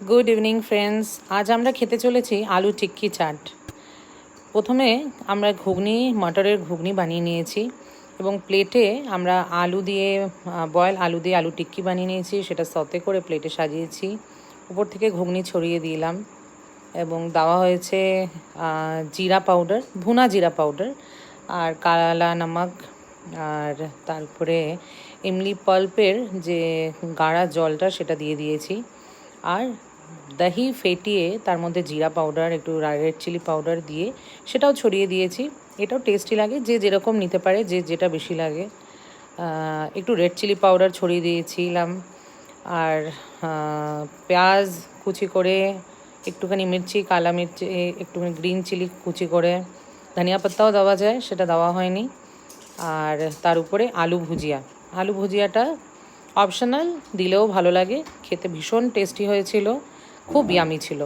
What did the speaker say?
Good evening friends. আজ আমরা খেতে চলেছি আলু টিক্কি চাট। প্রথমে আমরা মটরের ঘুগনি বানিয়ে নিয়েছি এবং প্লেটে আমরা আলু দিয়ে বয়েল আলু দিয়ে আলু টিক্কি বানিয়ে নিয়েছি, সেটা সতে করে প্লেটে সাজিয়েছি। উপর থেকে ঘুগনি ছড়িয়ে দিলাম এবং দেওয়া হয়েছে জিরা পাউডার, ভুনা জিরা পাউডার আর কালা নমক, আর তারপরে ইমলি পাল্পের যে গাঢ়া জলটা সেটা দিয়ে দিয়েছি। আর দহি ফেটিয়ে তার মধ্যে জিরা পাউডার, একটু রেড চিলি পাউডার দিয়ে সেটাও ছড়িয়ে দিয়েছি। এটাও টেস্টি লাগে, যে যেরকম নিতে পারে, যে যেটা বেশি লাগে। একটু রেড চিলি পাউডার ছড়িয়ে দিয়েছিলাম। আর পেঁয়াজ কুচি করে, একটুখানি মির্চি, কালা মির্চি, একটুখানি গ্রিন চিলি কুচি করে, ধনিয়া পাত্তাও দেওয়া যায়, সেটা দেওয়া হয়নি। আর তার উপরে আলু ভুজিয়াটা অপশনাল, দিলেও ভালো লাগে। খেতে ভীষণ টেস্টি হয়েছিল, খুব ইয়ামি ছিল।